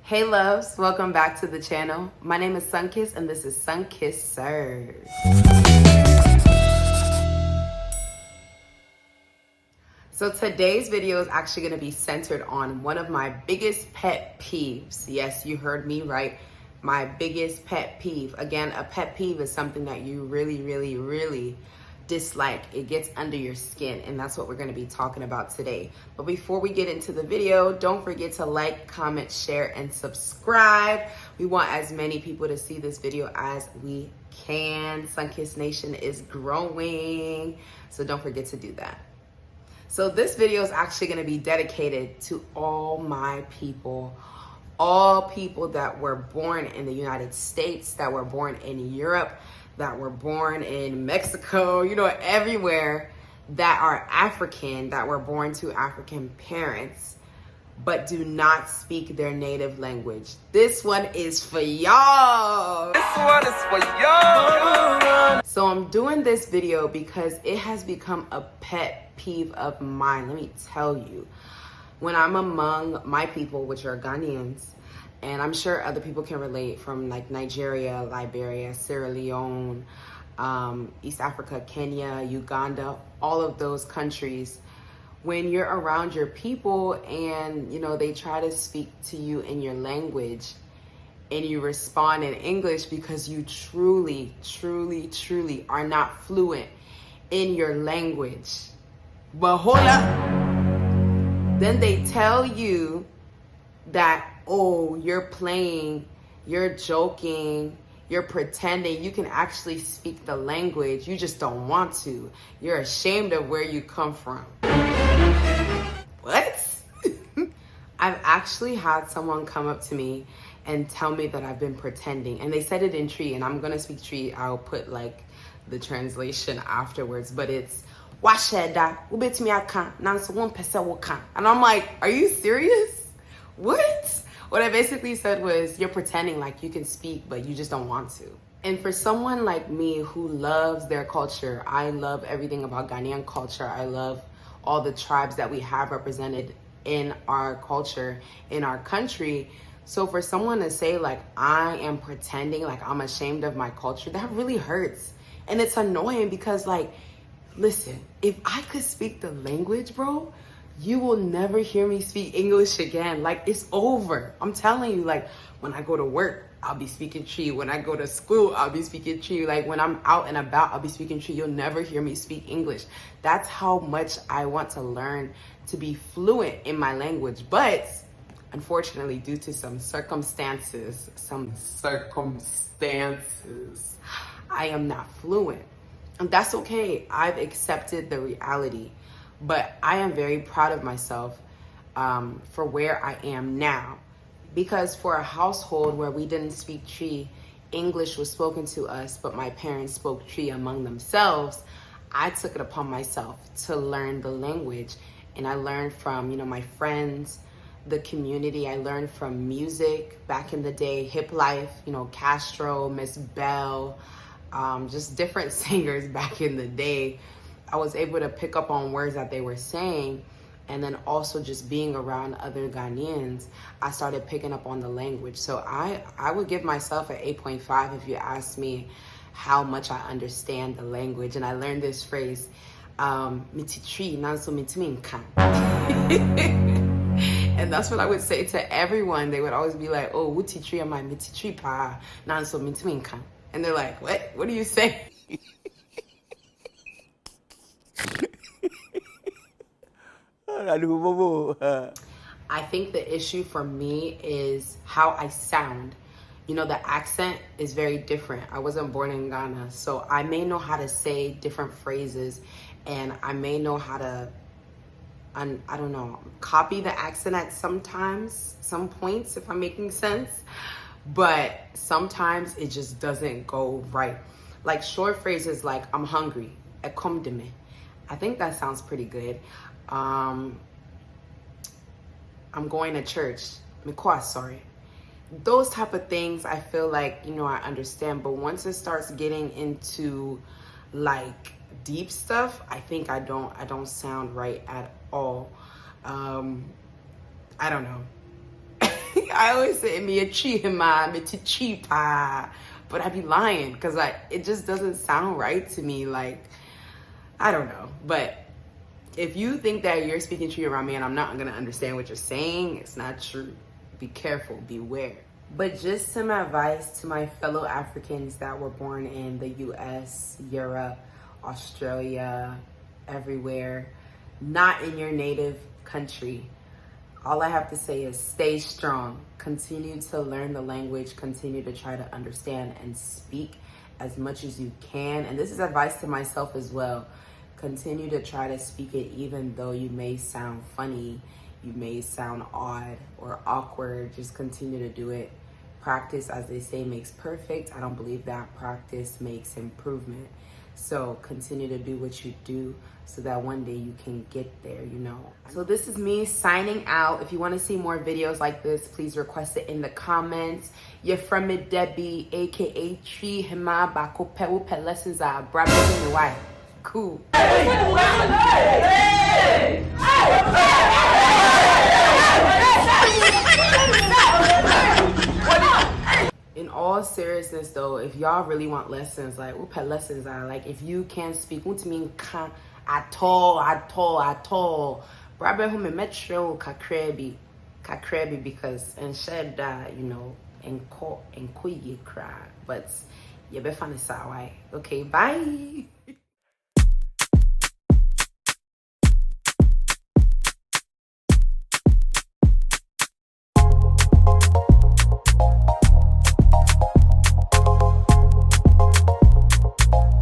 Hey loves, welcome back to the channel. My name is Sunkiss and this is Sunkiss Serves. So today's video is actually going to be centered on one of my biggest pet peeves. Yes, you heard me right. My biggest pet peeve. Again, a pet peeve is something that you really dislike. It gets under your skin, and that's what we're going to be talking about today. But before we get into the video, don't forget to like, comment, share, and subscribe. We want as many people to see this video as we can. Sunkiss Nation is growing, so don't forget to do that. So this video is actually going to be dedicated to all my people, all people that were born in the United States, that were born in Europe, that were born in Mexico, everywhere, that are African, that were born to African parents, but do not speak their native language. This one is for y'all. This one is for y'all. So I'm doing this video because it has become a pet peeve of mine. Let me tell you, when I'm among my people, which are Ghanaians, and I'm sure other people can relate from like Nigeria, Liberia, Sierra Leone, East Africa, Kenya, Uganda, all of those countries. When you're around your people and, they try to speak to you in your language and you respond in English because you truly are not fluent in your language. But hold up. Then they tell you that, oh, you're playing, you're joking, you're pretending. You can actually speak the language. You just don't want to. You're ashamed of where you come from. What? I've actually had someone come up to me and tell me that I've been pretending. And they said it in Tree, and I'm going to speak Tree. I'll put like the translation afterwards, but it's Washeda, ubetumi aka, nanso one person will come. And I'm like, are you serious? What? What I basically said was, you're pretending like you can speak, but you just don't want to. And for someone like me who loves their culture, I love everything about Ghanaian culture. I love all the tribes that we have represented in our culture, in our country. So for someone to say like, I am pretending, like I'm ashamed of my culture, that really hurts. And it's annoying because like, listen, if I could speak the language, bro, you will never hear me speak English again. Like, it's over. I'm telling you, like, when I go to work, I'll be speaking Tree. When I go to school, I'll be speaking Tree. Like, when I'm out and about, I'll be speaking Tree. You'll never hear me speak English. That's how much I want to learn to be fluent in my language. But unfortunately, due to some circumstances, I am not fluent. And that's okay. I've accepted the reality. But I am very proud of myself for where I am now. Because for a household where we didn't speak Tree, English was spoken to us, but my parents spoke Tree among themselves, I took it upon myself to learn the language. And I learned from, my friends, the community. I learned from music back in the day, hip life, Castro, Miss Bell, just different singers back in the day. I was able to pick up on words that they were saying, and then also just being around other Ghanaians, I started picking up on the language. So I would give myself an 8.5 if you asked me how much I understand the language. And I learned this phrase, mititri nanso mitimi nka. And that's what I would say to everyone. They would always be like, oh, wutitri am I mititri pa nanso mitimi nka. And they're like, what? What are you saying? I think the issue for me is how I sound. The accent is very different. I wasn't born in Ghana, so I may know how to say different phrases, and I may know how to, I don't know, copy the accent at some points, if I'm making sense. But sometimes it just doesn't go right. Like short phrases like, I'm hungry, ekomdeme. I think that sounds pretty good. I'm going to church. Sorry. Those type of things, I feel like, I understand. But once it starts getting into like deep stuff, I think I don't sound right at all. I don't know. I always say me a tree ma me to cheap but I be lying because it just doesn't sound right to me. Like, I don't know. But if you think that you're speaking tree around me and I'm not gonna understand what you're saying, it's not true. Be careful, beware. But just some advice to my fellow Africans that were born in the US, Europe, Australia, everywhere, not in your native country. All I have to say is stay strong. Continue to learn the language. Continue to try to understand and speak as much as you can. And this is advice to myself as well. Continue to try to speak it even though you may sound funny, you may sound odd or awkward. Just continue to do it. Practice, as they say, makes perfect. I don't believe that. Practice makes improvement. So continue to do what you do so that one day you can get there, you know. So this is me signing out. If you want to see more videos like this, please request it in the comments. You're from it, Debbie, aka Tree Hima Bako Pewu Pet Lessons are Brother and Wife. Cool. In all seriousness though, if y'all really want lessons, like what pet lessons are, like if you can't speak, what mean can at all, Brother whom metro kakrebi because and said that, you know, and call and cry, but you be funny, okay, bye.